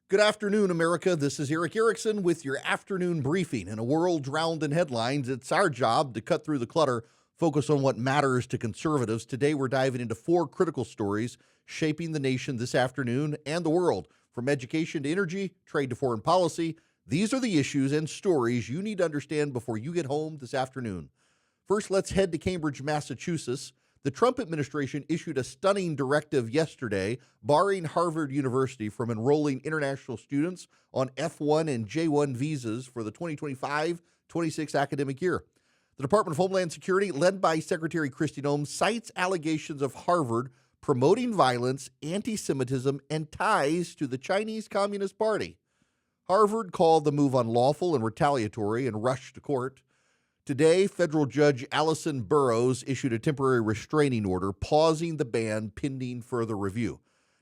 Good afternoon, America. This is Erick Erickson with your afternoon briefing. In a world drowned in headlines, it's our job to cut through the clutter, focus on what matters to conservatives. Today, we're diving into four critical stories shaping the nation this afternoon and the world. From education to energy, trade to foreign policy, these are the issues and stories you need to understand before you get home this afternoon. First, let's head to Cambridge, Massachusetts. The Trump administration issued a stunning directive yesterday barring Harvard University from enrolling international students on F1 and J1 visas for the 2025-26 academic year. The Department of Homeland Security, led by Secretary Kristi Noem, cites allegations of Harvard promoting violence, anti-Semitism, and ties to the Chinese Communist Party. Harvard called the move unlawful and retaliatory and rushed to court. Today, federal judge Allison Burroughs issued a temporary restraining order pausing the ban pending further review.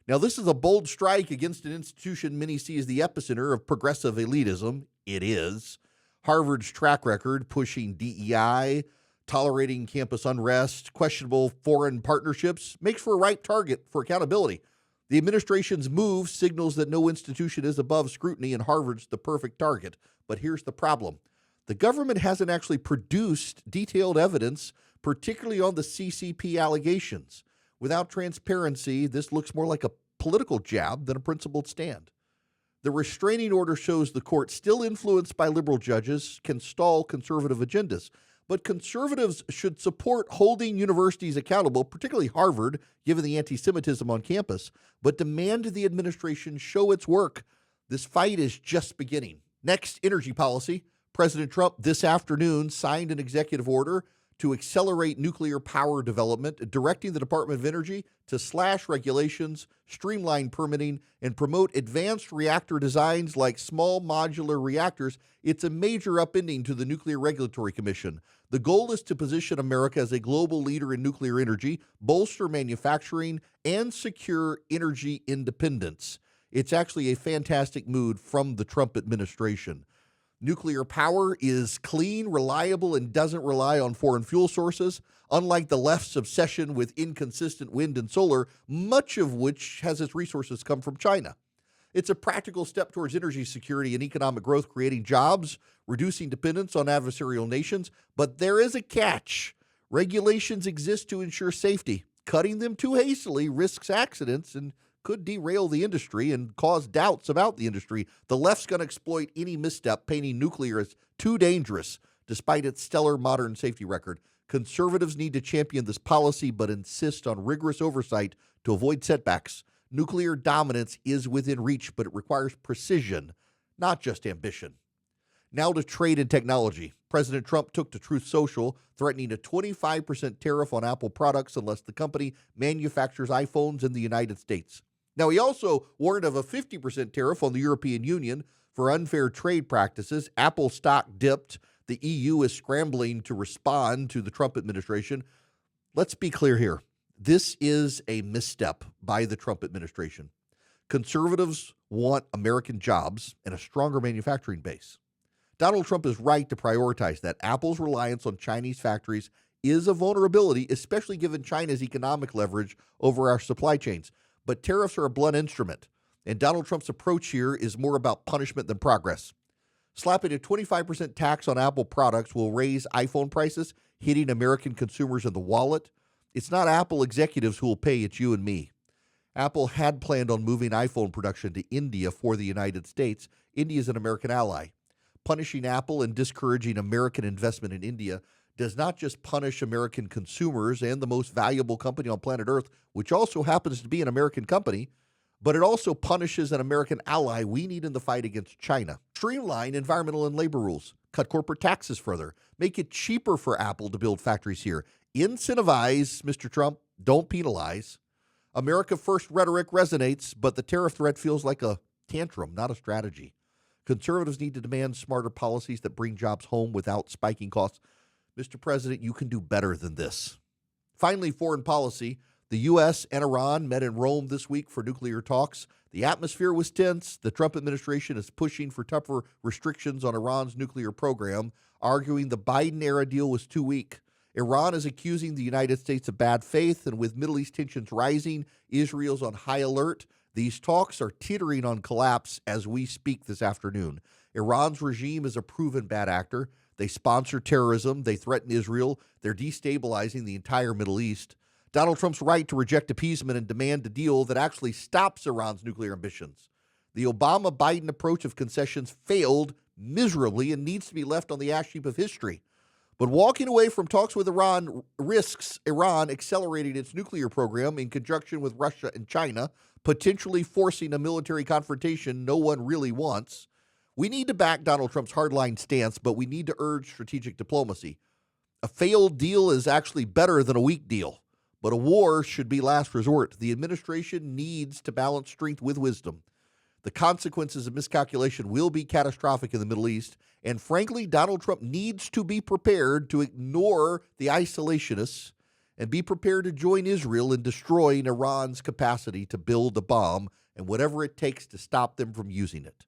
Now, this is a bold strike against an institution many see as the epicenter of progressive elitism. It is. Harvard's track record pushing DEI, tolerating campus unrest, questionable foreign partnerships makes for a ripe target for accountability. The administration's move signals that no institution is above scrutiny, and Harvard's the perfect target. But here's the problem. The government hasn't actually produced detailed evidence, particularly on the CCP allegations. Without transparency, this looks more like a political jab than a principled stand. The restraining order shows the court, still influenced by liberal judges, can stall conservative agendas. But conservatives should support holding universities accountable, particularly Harvard, given the anti-Semitism on campus, but demand the administration show its work. This fight is just beginning. Next, energy policy. President Trump this afternoon signed an executive order to accelerate nuclear power development, directing the Department of Energy to slash regulations, streamline permitting, and promote advanced reactor designs like small modular reactors. It's a major upending to the Nuclear Regulatory Commission. The goal is to position America as a global leader in nuclear energy, bolster manufacturing, and secure energy independence. It's actually a fantastic move from the Trump administration. Nuclear power is clean, reliable, and doesn't rely on foreign fuel sources, unlike the left's obsession with inconsistent wind and solar, much of which has its resources come from China. It's a practical step towards energy security and economic growth, creating jobs, reducing dependence on adversarial nations. But there is a catch. Regulations exist to ensure safety. Cutting them too hastily risks accidents and could derail the industry and cause doubts about the industry. The left's going to exploit any misstep, painting nuclear as too dangerous, despite its stellar modern safety record. Conservatives need to champion this policy, but insist on rigorous oversight to avoid setbacks. Nuclear dominance is within reach, but it requires precision, not just ambition. Now to trade and technology. President Trump took to Truth Social, threatening a 25% tariff on Apple products unless the company manufactures iPhones in the United States. Now, he also warned of a 50% tariff on the European Union for unfair trade practices. Apple stock dipped. The EU is scrambling to respond to the Trump administration. Let's be clear here. This is a misstep by the Trump administration. Conservatives want American jobs and a stronger manufacturing base. Donald Trump is right to prioritize that. Apple's reliance on Chinese factories is a vulnerability, especially given China's economic leverage over our supply chains. But tariffs are a blunt instrument, and Donald Trump's approach here is more about punishment than progress. Slapping a 25% tax on Apple products will raise iPhone prices, hitting American consumers in the wallet. It's not Apple executives who will pay, it's you and me. Apple had planned on moving iPhone production to India for the United States. India is an American ally. Punishing Apple and discouraging American investment in India does not just punish American consumers and the most valuable company on planet Earth, which also happens to be an American company, but it also punishes an American ally we need in the fight against China. Streamline environmental and labor rules, cut corporate taxes further, make it cheaper for Apple to build factories here. Incentivize, Mr. Trump, don't penalize. America First rhetoric resonates, but the tariff threat feels like a tantrum, not a strategy. Conservatives need to demand smarter policies that bring jobs home without spiking costs. Mr. President, you can do better than this. Finally, foreign policy. The U.S. and Iran met in Rome this week for nuclear talks. The atmosphere was tense. The Trump administration is pushing for tougher restrictions on Iran's nuclear program, arguing the Biden-era deal was too weak. Iran is accusing the United States of bad faith, and with Middle East tensions rising, Israel's on high alert. These talks are teetering on collapse as we speak this afternoon. Iran's regime is a proven bad actor. They sponsor terrorism. They threaten Israel. They're destabilizing the entire Middle East. Donald Trump's right to reject appeasement and demand a deal that actually stops Iran's nuclear ambitions. The Obama-Biden approach of concessions failed miserably and needs to be left on the ash heap of history. But walking away from talks with Iran risks Iran accelerating its nuclear program in conjunction with Russia and China, potentially forcing a military confrontation no one really wants. We need to back Donald Trump's hardline stance, but we need to urge strategic diplomacy. A failed deal is actually better than a weak deal, but a war should be last resort. The administration needs to balance strength with wisdom. The consequences of miscalculation will be catastrophic in the Middle East, and frankly, Donald Trump needs to be prepared to ignore the isolationists and be prepared to join Israel in destroying Iran's capacity to build a bomb and whatever it takes to stop them from using it.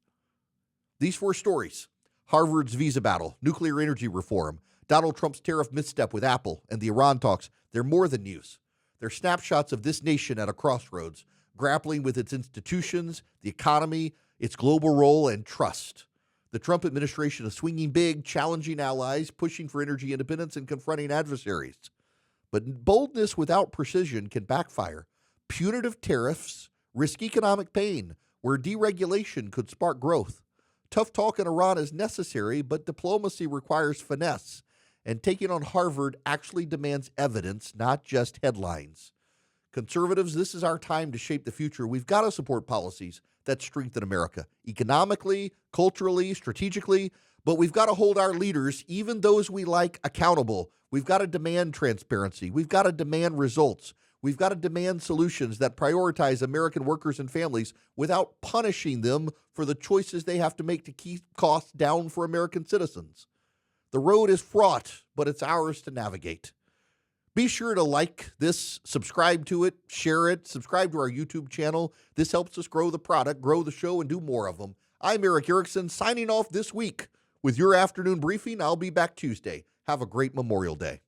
These 4 stories: Harvard's visa battle, nuclear energy reform, Donald Trump's tariff misstep with Apple, and the Iran talks, they're more than news. They're snapshots of this nation at a crossroads, grappling with its institutions, the economy, its global role, and trust. The Trump administration is swinging big, challenging allies, pushing for energy independence, and confronting adversaries. But boldness without precision can backfire. Punitive tariffs risk economic pain, where deregulation could spark growth. Tough talk in Iran is necessary, but diplomacy requires finesse, and taking on Harvard actually demands evidence, not just headlines. Conservatives, this is our time to shape the future. We've got to support policies that strengthen America, economically, culturally, strategically, but we've got to hold our leaders, even those we like, accountable. We've got to demand transparency. We've got to demand results. We've got to demand solutions that prioritize American workers and families without punishing them for the choices they have to make to keep costs down for American citizens. The road is fraught, but it's ours to navigate. Be sure to like this, subscribe to it, share it, subscribe to our YouTube channel. This helps us grow the product, grow the show, and do more of them. I'm Erick Erickson, signing off this week with your afternoon briefing. I'll be back Tuesday. Have a great Memorial Day.